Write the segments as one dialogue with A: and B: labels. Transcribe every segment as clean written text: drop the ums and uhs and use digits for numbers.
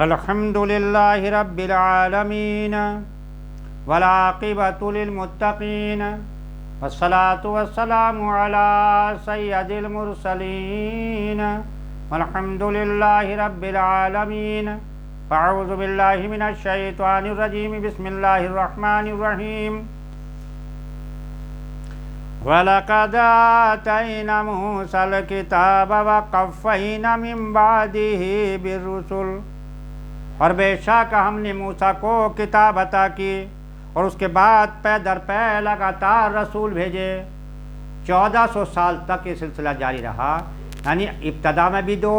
A: الحمد للہ رب العالمین والعاقبۃ للمتقین والصلاة والسلام علی سید المرسلین والحمد للہ رب العالمین فاعوذ باللہ من الشیطان الرجیم بسم اللہ الرحمن الرحیم وَلَقَدْ آتَيْنَا مُوسَى الْكِتَابَ وَقَفَّيْنَا مِن بَعْدِهِ بِالرُّسُلِ، اور بے شک ہم نے موسیٰ کو کتاب عطا کی اور اس کے بعد پے در پے لگاتار رسول بھیجے۔ 1400 سال تک یہ سلسلہ جاری رہا، یعنی ابتدا میں بھی 2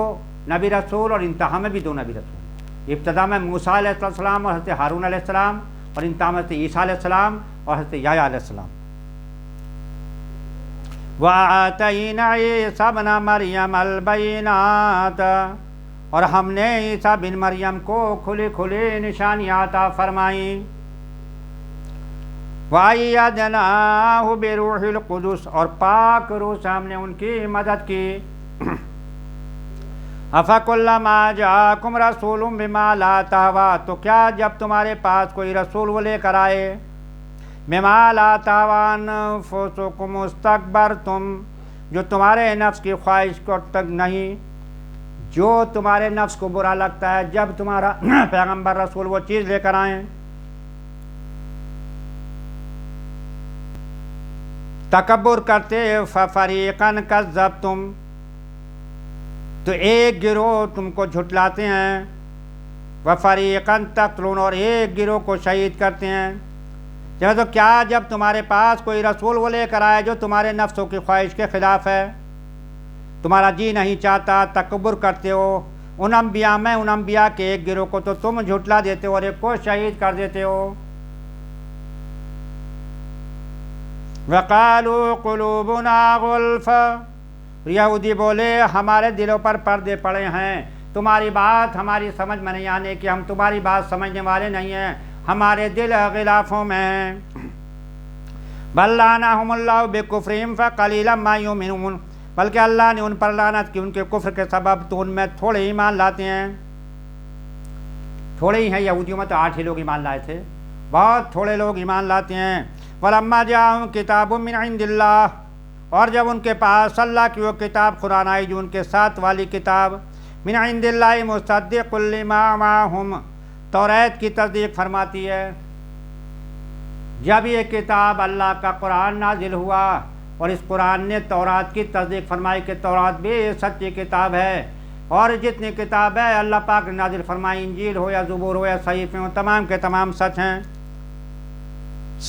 A: نبی رسول اور انتہا میں بھی 2 نبی رسول۔ ابتدا میں موسیٰ علیہ السلام اور حضرت ہارون علیہ السلام، اور انتہا میں حضرت عیسیٰ علیہ السلام اور حضرت یحییٰ علیہ السلام۔ وَآتَيْنَا عِیسَیٰ ابْنَ مَرْیَمَ الْبَیِّنَاتِ، اور ہم نے عیسیٰ بن مریم کو کھلی کھلی نشانیاں عطا فرمائیں۔ وَأَیَّدْنَاهُ بِرُوحِ الْقُدُسِ، اور پاک روح سے ہم نے ان کی مدد کی۔ أَفَكُلَّمَا جَاءَكُمْ رَسُولٌ بِمَا لَا تَهْوَىٰ، تو کیا جب تمہارے پاس کوئی رسول وہ لے کر آئے، بِمَا لَا تَهْوَىٰ أَنفُسُكُمُ اسْتَكْبَرْتُمْ، جو تمہارے نفس کی خواہش کو تک نہیں، جو تمہارے نفس کو برا لگتا ہے جب تمہارا پیغمبر رسول وہ چیز لے کر آئیں، تکبر کرتے، فَفَرِيقًا كَذَّبْتُمْ، تو ایک گروہ تم کو جھٹلاتے ہیں، وَفَرِيقًا تَقْتُلُونَ، اور ایک گروہ کو شہید کرتے ہیں۔ تو کیا جب تمہارے پاس کوئی رسول وہ لے کر آئے جو تمہارے نفسوں کی خواہش کے خلاف ہے، تمہارا جی نہیں چاہتا، تکبر کرتے ہو ان انبیاء میں، ان انبیاء کے ایک گروہ کو تو تم جھٹلا دیتے ہو اور ایک کو شہید کر دیتے ہو۔ وَقَالُوا قُلُوبُنَا غُلْفٌ، یہودی بولے ہمارے دلوں پر پردے پڑے ہیں، تمہاری بات ہماری سمجھ میں نہیں آنے کی، ہم تمہاری بات سمجھنے والے نہیں ہیں، ہمارے دل غلافوں میں ہیں۔ بَل لَعَنَهُمُ اللَّهُ بِكُفْرِهِمْ فَقَلِيلًا مَا يُؤْمِنُونَ، بلکہ اللہ نے ان پر لعنت کی ان کے کفر کے سبب، تو ان میں تھوڑے ایمان لاتے ہیں۔ تھوڑے ہی ہیں، یہودیوں میں تو 8 ہی لوگ ایمان لائے تھے، بہت تھوڑے لوگ ایمان لاتے ہیں۔ وَلَمَّا جَاءَهُمْ كِتَابٌ مِّنْ عِندِ اللَّهِ، اور جب ان کے پاس اللہ کی وہ کتاب قرآن آئی جو ان کے ساتھ والی کتاب، مِّنْ عِندِ اللَّهِ مُصَدِّقٌ لِّمَا مَعَهُمْ، توریت کی تصدیق فرماتی ہے۔ جب یہ کتاب اللہ کا قرآن نازل ہوا اور اس قرآن نے تورات کی تصدیق فرمائی کہ تورات بھی سچی کتاب ہے، اور جتنی کتاب ہے اللہ پاک نے نازل فرمائی، انجیل ہو یا زبور ہو یا صحیفے ہو، تمام کے تمام سچ ہیں،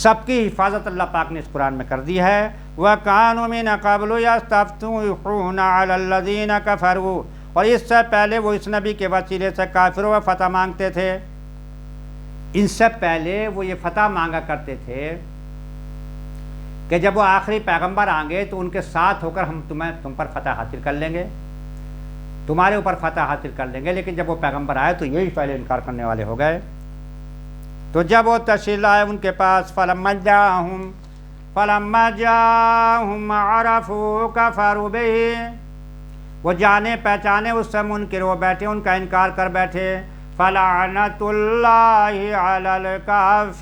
A: سب کی حفاظت اللہ پاک نے اس قرآن میں کر دی ہے۔ وَكَانُوا مِن قَبْلُ يَسْتَفْتِحُونَ عَلَى الَّذِينَ كَفَرُوا، اور اس سے پہلے وہ اس نبی کے وسیلے سے کافروں پر فتح مانگتے تھے، ان سے پہلے وہ یہ فتح مانگا کرتے تھے کہ جب وہ آخری پیغمبر آئیں گے تو ان کے ساتھ ہو کر ہم تم پر فتح حاصل کر لیں گے، تمہارے اوپر فتح حاصل کر لیں گے، لیکن جب وہ پیغمبر آئے تو یہی پہلے انکار کرنے والے ہو گئے۔ تو جب وہ تشریف آئے ان کے پاس، فَلَمَّا جَاءَهُمْ عَرَفُوا كَفَرُوا بِهِ، وہ جانے پہچانے اس سے منکر ہو بیٹھے، ان کا انکار کر بیٹھے۔ فَلَعْنَةُ اللَّهِ عَلَى الْكَافِرِينَ،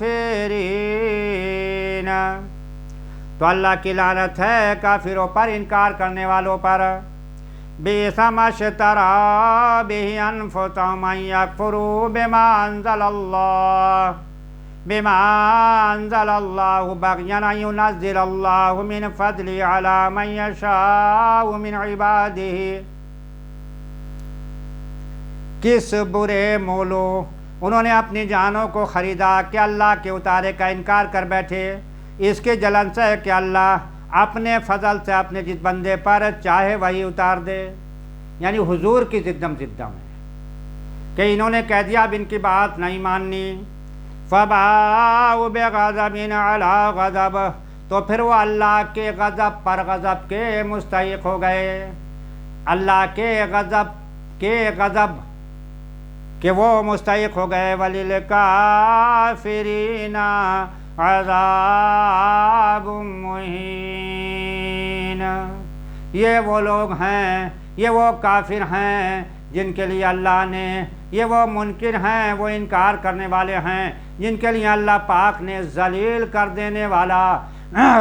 A: تو اللہ کی لعنت ہے کافروں پر، انکار کرنے والوں پر۔ بِئْسَ مَا اشْتَرَوْا بِهِ أَنفُسَهُمْ أَن يَكْفُرُوا بِمَا أَنزَلَ اللَّهُ بَغْيًا أَن يُنَزِّلَ اللَّهُ مِنْ فَضْلِهِ عَلَى مَن يَشَاءُ مِنْ عِبَادِهِ، کس برے مولو انہوں نے اپنی جانوں کو خریدا کہ اللہ کے اتارے کا انکار کر بیٹھے، اس کے جلن سے کہ اللہ اپنے فضل سے اپنے جس بندے پر چاہے وہی اتار دے، یعنی حضور کی زدم ہے کہ انہوں نے کہہ دیا اب ان کی بات نہیں ماننی۔ فَبَاءُوا بِغَضَبٍ عَلَىٰ غَضَبٍ، تو پھر وہ اللہ کے غضب پر غضب کے مستحق ہو گئے، اللہ کے غضب کہ وہ مستحق ہو گئے۔ وَلِلْكَافِرِينَ عَذَابٌ مُّهِينٌ، یہ وہ لوگ ہیں یہ وہ کافر ہیں جن کے لیے اللہ نے، یہ وہ منکر ہیں، وہ انکار کرنے والے ہیں جن کے لیے اللہ پاک نے ذلیل کر دینے والا،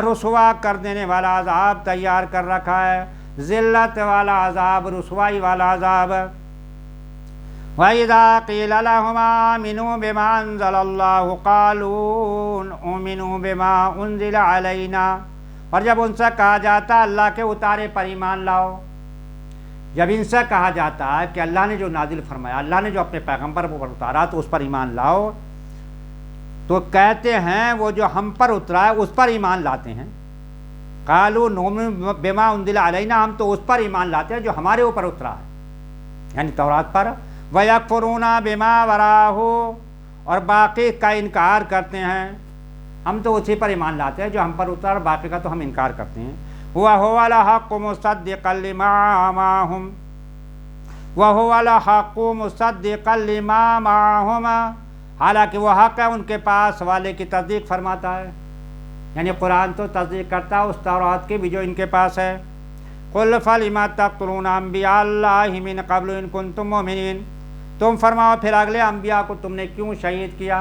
A: رسوا کر دینے والا عذاب تیار کر رکھا ہے، ذلت والا عذاب، رسوائی والا عذاب۔ وَإِذَا قِيلَ لَهُمْ آمِنُوا بِمَا أَنزَلَ اللَّهُ قَالُوا نُؤْمِنُ بِمَا أُنزِلَ عَلَيْنَا، اور جب ان سے کہا جاتا اللہ کے اتارے پر ایمان لاؤ، جب ان سے کہا جاتا ہے کہ اللہ نے جو نازل فرمایا، اللہ نے جو اپنے پیغمبر پر اتارا تو اس پر ایمان لاؤ، تو کہتے ہیں وہ جو ہم پر اترا ہے اس پر ایمان لاتے ہیں۔ قالوا نؤمن بما انزل علینا، ہم تو اس پر ایمان لاتے ہیں جو ہمارے اوپر اترا ہے، یعنی تورات پر۔ وَيَكْفُرُونَ بِمَا وَرَاءَهُ، اور باقی کا انکار کرتے ہیں، ہم تو اسی پر ایمان لاتے ہیں جو ہم پر اترا، اور باقی کا تو ہم انکار کرتے ہیں۔ وَهُوَ الْحَقُّ مُصَدِّقًا لِمَا مَعَهُمْ، وَهُوَ الْحَقُّ مُصَدِّقًا لِمَا مَعَهُمْ، حالانکہ وہ حق ہے ان کے پاس والے کی تصدیق فرماتا ہے، یعنی قرآن تو تصدیق کرتا ہے اس تورات کی بھی جو ان کے پاس ہے۔ قُلْ فَلِمَ تَقْتُلُونَ أَنْبِيَاءَ اللَّهِ مِنْ قَبْلُ إِن كُنتُم مُؤْمِنِينَ، تم فرماؤ پھر اگلے انبیاء کو تم نے کیوں شہید کیا،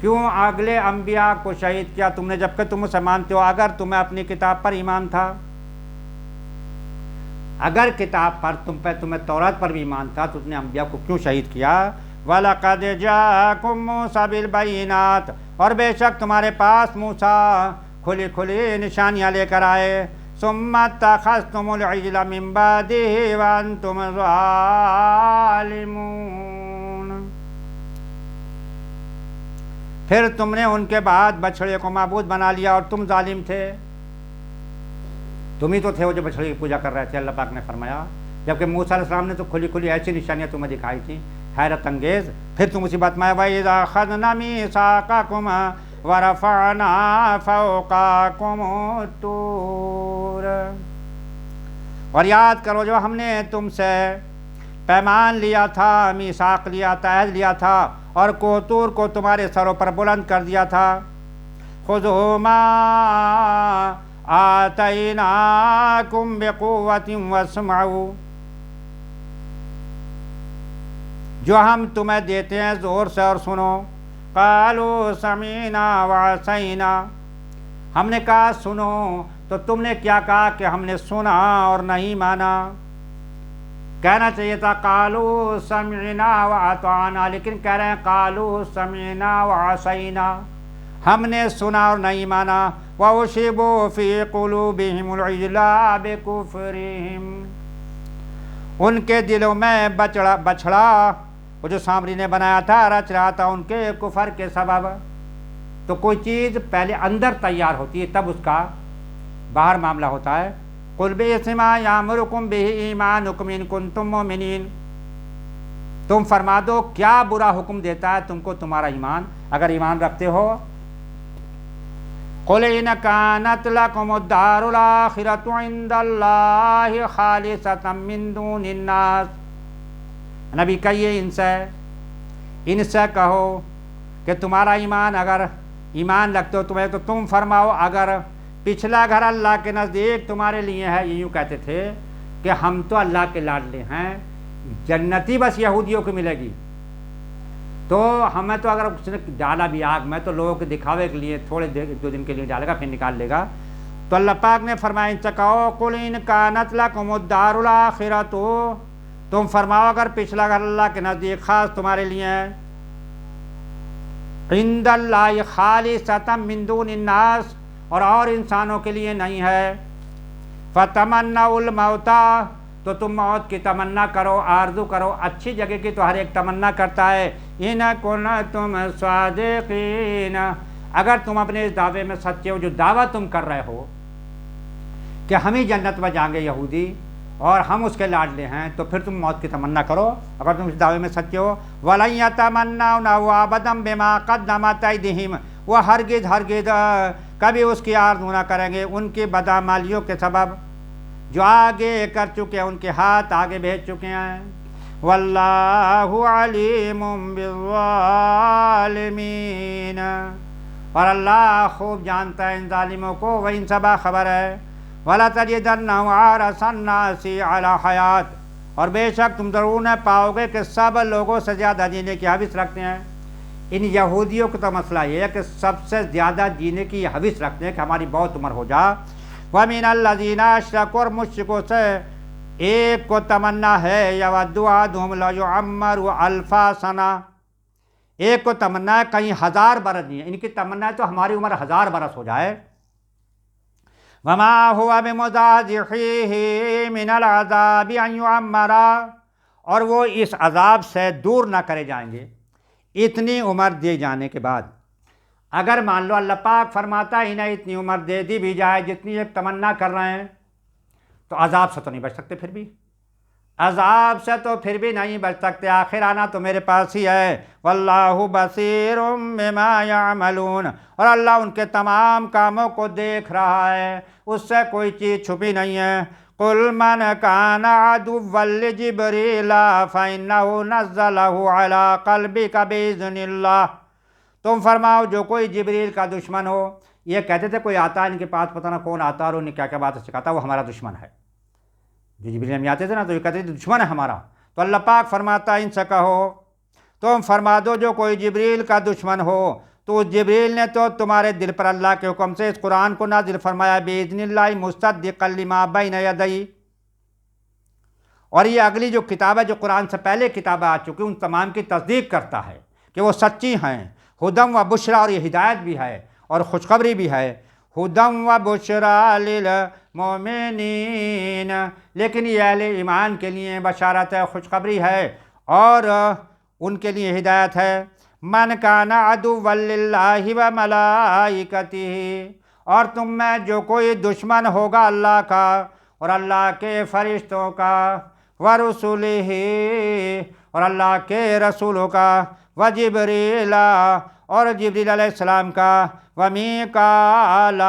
A: کیوں اگلے انبیاء کو شہید کیا تم نے، جبکہ تم اسے مانتے ہو، اگر تمہیں اپنی کتاب پر ایمان تھا، اگر کتاب پر تمہیں تورات پر بھی ایمان تھا تو تم نے انبیاء کو کیوں شہید کیا۔ وَلَقَدْ جَاءَكُم مُوسَىٰ بِالْبَيِّنَاتِ، اور بے شک تمہارے پاس موسیٰ کھلی کھلی نشانیاں لے کر آئے۔ ثُمَّ اتَّخَذْتُمُ الْعِجْلَ مِن بَعْدِهِ وَأَنْتُمْ ظَالِمُونَ، پھر تم نے ان کے بعد بچھڑے کو معبود بنا لیا اور تم ظالم تھے، تم ہی تو تھے وہ جو بچھڑے کی پوجا کر رہے تھے، اللہ پاک نے فرمایا، جبکہ موسیٰ علیہ السلام نے تو کھلی کھلی ایسی نشانیاں تمہیں دکھائی تھیں حیرت انگیز۔ پھر تم اسی بات میں وَإِذَا أَخَذْنَا مِيثَاقَكُمْ وَرَفَعْنَا فَوْقَكُمُ الطُّورَ، اور یاد کرو جب ہم نے تم سے پیمان لیا تھا، میثاق لیا تھا، عہد لیا تھا، اور کوتور کو تمہارے سروں پر بلند کر دیا تھا۔ خُذُوا مَا آتَيْنَاكُمْ بِقُوَّةٍ وَاسْمَعُوا، جو ہم تمہیں دیتے ہیں زور سے اور سنو۔ قَالُوا سَمِعْنَا وَعَصَيْنَا، ہم نے کہا سنو، تو تم نے کیا کہا کہ ہم نے سنا اور نہیں مانا، کہنا چاہیے تھا قَالُوا سَمِعْنَا وَأَطَعْنَا، لیکن کہہ رہے ہیں قَالُوا سَمِعْنَا وَعَصَيْنَا، ہم نے سنا اور نہیں مانا۔ وَأُشْرِبُوا فِي قُلُوبِهِمُ الْعِجْلَ بِكُفْرِهِمْ، ان کے دلوں میں بچڑا وہ جو سامری نے بنایا تھا رچ رہا تھا ان کے کفر کے سبب۔ تو کوئی چیز پہلے اندر تیار ہوتی ہے تب اس کا باہر معاملہ ہوتا ہے۔ قُلْ بِئْسِ مَا يَأْمُرُكُمْ بِهِ إِيمَانُكُمْ إِن كُنتُم مُؤْمِنِينَ، تم فرما دو کیا برا حکم دیتا ہے تم کو تمہارا ایمان اگر ایمان رکھتے ہو۔ قُلْ إِنْ كَانَتْ لَكُمُ الدَّارُ الْآخِرَةُ عِندَ اللَّهِ خَالِصَةً مِّن دُونِ النَّاسِ، نبی کہیے ان سے کہو کہ تمہارا ایمان اگر ایمان رکھتے ہو تمہیں تو تم فرماؤ اگر پچھلا گھر اللہ کے نزدیک تمہارے لیے ہے، یہ یوں کہتے تھے کہ ہم تو اللہ کے لاڈلے ہیں، جنتی بس یہودیوں کو ملے گی، تو ہمیں تو اگر اس نے ڈالا بھی آگ میں تو لوگوں کے دکھاوے کے لیے تھوڑے دو دن کے لیے ڈالے گا پھر نکال لے گا۔ تو اللہ پاک نے فرمایا ان سے کہو قُلْ إِنْ كَانَتْ لَكُمُ الدَّارُ الْآخِرَةُ، تم فرماؤ اگر پچھلا گھر اللہ کے نزدیک خاص تمہارے لیے ہے، عند اللہ خالصۃ من دون الناس، اور انسانوں کے لیے نہیں ہے، فتمنوا الموت، تو تم موت کی تمنا کرو، آرزو کرو، اچھی جگہ کی تو ہر ایک تمنا کرتا ہے۔ ان کنتم صادقین، اگر تم اپنے اس دعوے میں سچے ہو جو دعویٰ تم کر رہے ہو کہ ہم ہی جنت میں جائیں گے یہودی اور ہم اس کے لاڈلے ہیں، تو پھر تم موت کی تمنا کرو اگر تم اس دعوے میں سچے ہو۔ وَلَن يَتَمَنَّوْنَهُ أَبَدًا بِمَا قَدَّمَتْ أَيْدِيهِمْ، وہ ہرگز کبھی اس کی آرزو نہ کریں گے ان کی بدعمالیوں کے سبب جو آگے کر چکے ہیں، ان کے ہاتھ آگے بھیج چکے ہیں۔ وَاللَّهُ عَلِيمٌ بِالظَّالِمِينَ، اور اللہ خوب جانتا ہے ان ظالموں کو، وہ ان سے باخبر ہے۔ وَلَتَجِدَنَّهُمْ أَحْرَصَ النَّاسِ عَلَىٰ حَيَاةٍ، اور بے شک تم ضرور نہ پاؤ گے کہ سب لوگوں سے زیادہ جینے کی حوث رکھتے ہیں۔ ان یہودیوں کا تو مسئلہ یہ ہے کہ سب سے زیادہ جینے کی حوث رکھتے ہیں کہ ہماری بہت عمر ہو جا۔ وَمِنَ الَّذِينَ أَشْرَكُوا، اور مشرکوں سے ایک کو تمنا ہے یَوَدُّ أَحَدُهُمْ لَوْ يُعَمَّرُ أَلْفَ سَنَةٍ، ایک کو تمنا ہے کہیں 1000 برس نہیں ہے، ان کی تمنا ہے تو ہماری عمر 1000 برس ہو جائے۔ وَمَا هُوَ بِمُزَحْزِحِهِ مِنَ الْعَذَابِ أَن يُعَمَّرَ، اور وہ اس عذاب سے دور نہ کرے جائیں گے اتنی عمر دے جانے کے بعد۔ اگر مان لو اللہ پاک فرماتا ہے انہیں اتنی عمر دے دی بھی جائے جتنی ایک تمنا کر رہے ہیں، تو عذاب سے تو نہیں بچ سکتے، پھر بھی عذاب سے تو پھر بھی نہیں بچ سکتے، آخر آنا تو میرے پاس ہی ہے۔ واللہ بصیر بما یعملون، اور اللہ ان کے تمام کاموں کو دیکھ رہا ہے، اس سے کوئی چیز چھپی نہیں ہے۔ قل من کان عدوا لجبریل فإنہ نزلہ علی قلبک بإذن اللہ، تم فرماؤ جو کوئی جبریل کا دشمن ہو، یہ کہتے تھے کوئی آتا ہے ان کے پاس، پتہ نہ کون آتا اور انہیں کیا کیا بات سکھاتا، وہ ہمارا دشمن ہے۔ جو جبریل میں آتے تھے نا تو یہ کہتے تھے دشمن ہے ہمارا، تو اللہ پاک فرماتا ہے ان سے کہو تم فرما دو جو کوئی جبریل کا دشمن ہو، تو جبریل نے تو تمہارے دل پر اللہ کے حکم سے اس قرآن کو نازل فرمایا بِإِذْنِ اللَّهِ مُصَدِّقًا لِمَا بَيْنَ يَدَيْهِ، اور یہ اگلی جو کتاب ہے جو قرآن سے پہلے کتابیں آ چکی ان تمام کی تصدیق کرتا ہے کہ وہ سچی ہیں۔ ہدم و بشرا، اور یہ ہدایت بھی ہے اور خوشخبری بھی ہے۔ ہدم و بشرا للمؤمنین، لیکن یہ اہل ایمان کے لیے بشارت ہے، خوشخبری ہے، اور ان کے لیے ہدایت ہے۔ من کان عدوا للہ و ملائکتہ، اور تم میں جو کوئی دشمن ہوگا اللہ کا اور اللہ کے فرشتوں کا، ورسولہ، اور اللہ کے رسولوں کا، وجبریل، اور جبریل علیہ السلام کا، ومیکائیل،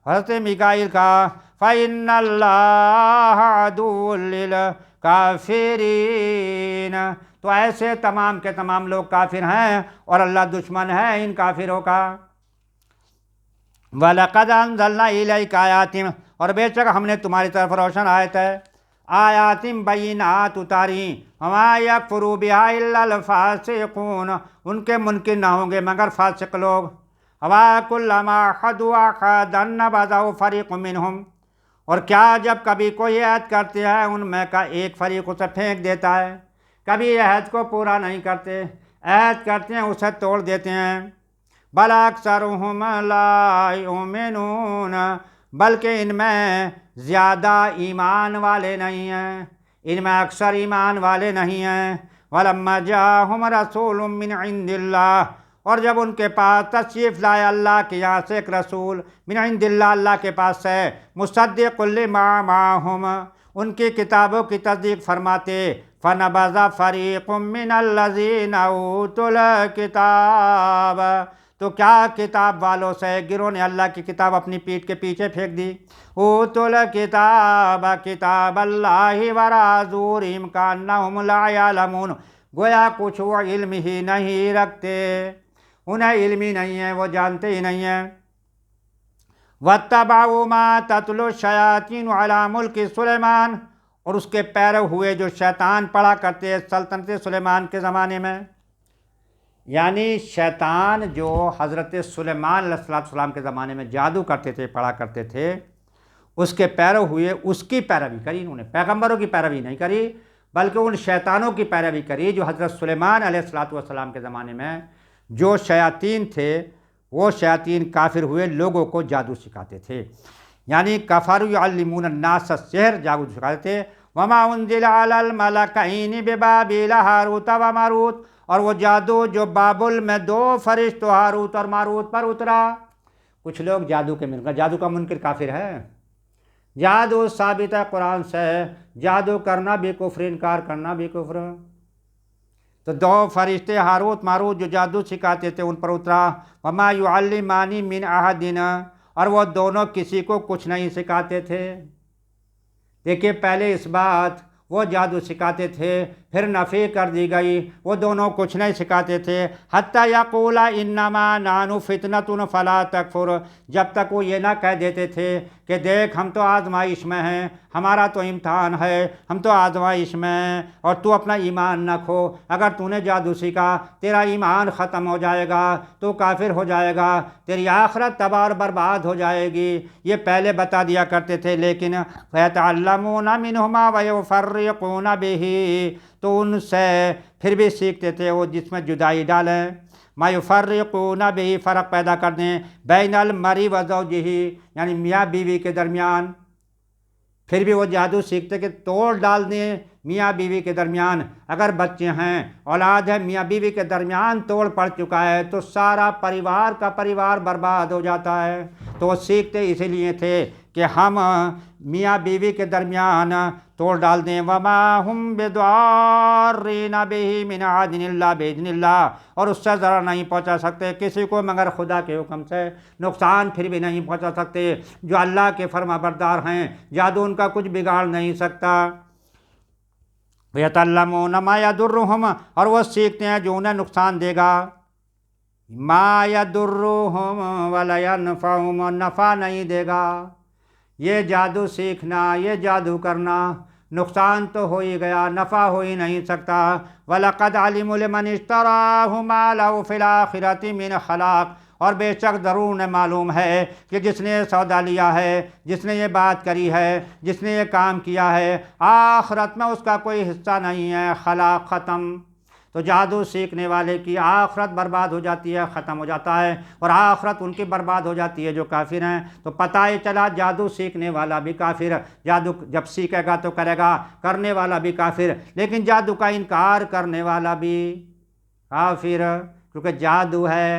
A: حضرت میکائیل کا، فإن اللہ عدو للکافرین، تو ایسے تمام کے تمام لوگ کافر ہیں اور اللہ دشمن ہے ان کافروں کا۔ وَلَقَدْ أَنزَلْنَا إِلَيْكَ آیَاتٍ، اور بے شک ہم نے تمہاری طرف روشن آیت ہے، آیات بینات اتاری، وَمَا يَكْفُرُ بِهَا إِلَّا الْفَاسِقُونَ، ان کے منکر نہ ہوں گے مگر فاسق لوگ۔ وَكُلَّمَا عَاهَدُوا عَهْدًا نَبَذَهُ فَرِيقٌ مِّنْهُمْ، اور کیا جب کبھی کوئی عہد کرتے ہیں ان میں کا ایک فریق اسے پھینک دیتا ہے، کبھی عہد کو پورا نہیں کرتے، عہد کرتے ہیں اسے توڑ دیتے ہیں۔ بل اکثرهم لا یؤمنون، بلکہ ان میں زیادہ ایمان والے نہیں ہیں، ان میں اکثر ایمان والے نہیں ہیں۔ وَلَمَّا جَاءَهُمْ رَسُولٌ مِّنْ عِندِ اللَّهِ، اور جب ان کے پاس تشریف لائے اللہ کے یہاں سے ایک رسول، من عند اللہ، اللہ کے پاس سے، مصدق لما معہم، ان کی کتابوں کی تصدیق فرماتے، فَنَبَذَ فَرِيقٌ مِّنَ الَّذِينَ أُوتُوا الْكِتَابَ، تو کیا کتاب والوں سے گروہ نے اللہ کی کتاب اپنی پیٹھ کے پیچھے پھینک دی۔ اوتوا الکتاب کتاب اللہ وراء ظہورہم کأنہم لا یعلمون، گویا کچھ وہ علم ہی نہیں رکھتے، انہیں علم ہی نہیں ہے، وہ جانتے ہی نہیں ہیں۔ واتبعوا ما تتلو الشیاطین علی ملک سلیمان، اور اس کے پیرو ہوئے جو شیطان پڑھا کرتے سلطنت سلیمان کے زمانے میں، یعنی شیطان جو حضرت سلیمان علیہ السلام کے زمانے میں جادو کرتے تھے، پڑھا کرتے تھے، اس کے پیرو ہوئے، اس کی پیروی کری، انہوں نے پیغمبروں کی پیروی نہیں کری بلکہ ان شیطانوں کی پیروی کری جو حضرت سلیمان علیہ السلام کے زمانے میں جو شیاطین تھے، وہ شیاطین کافر ہوئے لوگوں کو جادو سکھاتے تھے، یعنی کفروا یعلمون الناس السحر، جادو سکھاتے تھے۔ وما انزل علی الملکین ببابل ہاروت و ماروت، اور وہ جادو جو بابل میں 2 فرشتوں ہاروت اور ماروت پر اترا۔ کچھ لوگ جادو کے منکر، جادو کا منکر کافر ہے، جادو ثابت ہے قرآن سے، جادو کرنا بھی کفر، انکار کرنا بھی کفر۔ تو 2 فرشتے ہاروت ماروت جو جادو سکھاتے تھے ان پر اترا۔ وما یعلمان من احد، اور وہ دونوں کسی کو کچھ نہیں سکھاتے تھے۔ دیکھیے پہلے اس بات وہ جادو سکھاتے تھے، پھر نفی کر دی گئی، وہ دونوں کچھ نہیں سکھاتے تھے۔ حتیٰ یقولا انما نحن فتنۃ فلا تکفر، جب تک وہ یہ نہ کہہ دیتے تھے کہ دیکھ ہم تو آزمائش میں ہیں، ہمارا تو امتحان ہے، ہم تو آزمائش میں ہیں، اور تو اپنا ایمان نہ کھو۔ اگر تو نے جادو سیکھا تیرا ایمان ختم ہو جائے گا، تو کافر ہو جائے گا، تیری آخرت تباہ اور برباد ہو جائے گی، یہ پہلے بتا دیا کرتے تھے۔ لیکن فَيَتَعَلَّمُونَ مِنْهُمَا وَيُفَرِّقُونَ بِهِ، تو ان سے پھر بھی سیکھتے تھے وہ جس میں جدائی ڈالیں، ما یفرقون بہ، فرق پیدا کر دیں، بین المرء و زوجہ، یعنی میاں بیوی کے درمیان۔ پھر بھی وہ جادو سیکھتے کہ توڑ ڈال دیں میاں بیوی کے درمیان، اگر بچے ہیں اولاد ہے میاں بیوی کے درمیان توڑ پڑ چکا ہے تو سارا پریوار کا پریوار برباد ہو جاتا ہے۔ تو وہ سیکھتے اسی لیے تھے کہ ہم میاں بیوی کے درمیان توڑ ڈال دیں۔ وما ہم بضارین بہ من احد الا باذن اللہ، اور اس سے ضرر نہیں پہنچا سکتے کسی کو مگر خدا کے حکم سے، نقصان پھر بھی نہیں پہنچا سکتے۔ جو اللہ کے فرما بردار ہیں جادو ان کا کچھ بگاڑ نہیں سکتا۔ وَيَتَعَلَّمُونَ مَا يَضُرُّهُمْ، اور وہ سیکھتے ہیں جو انہیں نقصان دے گا، ما يَضُرُّهُمْ وَلَا يَنْفَعُهُمْ، اور نفع نہیں دے گا۔ یہ جادو سیکھنا، یہ جادو کرنا نقصان تو ہو ہی گیا، نفع ہو ہی نہیں سکتا۔ وَلَقَدْ عَلِمُوا لِمَنِ اشْتَرَاهُ مَا لَهُ فِي الْآخِرَةِ مِنْ خَلَاقٍ، اور بے شک ضرور انہیں معلوم ہے کہ جس نے سودا لیا ہے، جس نے یہ بات کری ہے، جس نے یہ کام کیا ہے، آخرت میں اس کا کوئی حصہ نہیں ہے، خلاق ختم۔ تو جادو سیکھنے والے کی آخرت برباد ہو جاتی ہے، ختم ہو جاتا ہے، اور آخرت ان کی برباد ہو جاتی ہے جو کافر ہیں۔ تو پتہ ہی چلا جادو سیکھنے والا بھی کافر، جادو جب سیکھے گا تو کرے گا، کرنے والا بھی کافر، لیکن جادو کا انکار کرنے والا بھی کافر، کیونکہ جادو ہے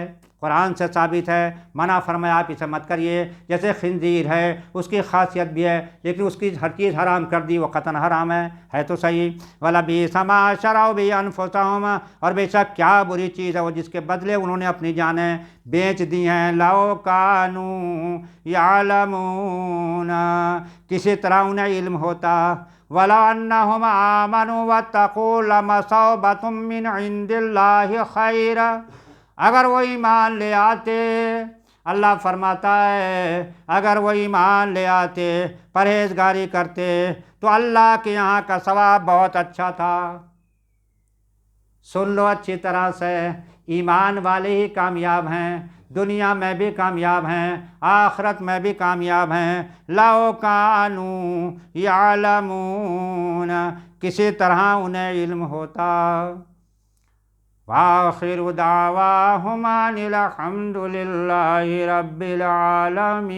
A: قرآن سے ثابت ہے، منع فرمایا آپ اسے مت کریے۔ جیسے خنزیر ہے اس کی خاصیت بھی ہے، لیکن اس کی ہر چیز حرام کر دی، وہ قطعاً حرام ہے تو صحیح۔ وَلَبِئْسَ مَا شَرَوْا بِهِ أَنفُسَهُمْ، اور بے شک کیا بری چیز ہے وہ جس کے بدلے انہوں نے اپنی جانیں بیچ دی ہیں۔ لَوْ كَانُوا يَعْلَمُونَ، کسی طرح انہیں علم ہوتا۔ وَلَوْ أَنَّهُمْ آمَنُوا وَاتَّقُوا لَمَثُوبَةٌ مِّنْ عِندِ اللَّهِ خَيْرٌ، اگر وہ ایمان لے آتے، اللہ فرماتا ہے اگر وہ ایمان لے آتے، پرہیزگاری کرتے، تو اللہ کے یہاں کا ثواب بہت اچھا تھا۔ سن لو اچھی طرح سے، ایمان والے ہی کامیاب ہیں، دنیا میں بھی کامیاب ہیں، آخرت میں بھی کامیاب ہیں۔ لَوْ كَانُوا يَعْلَمُونَ، کسی طرح انہیں علم ہوتا۔ وآخر دعواہم ان الحمد للہ رب العالمین۔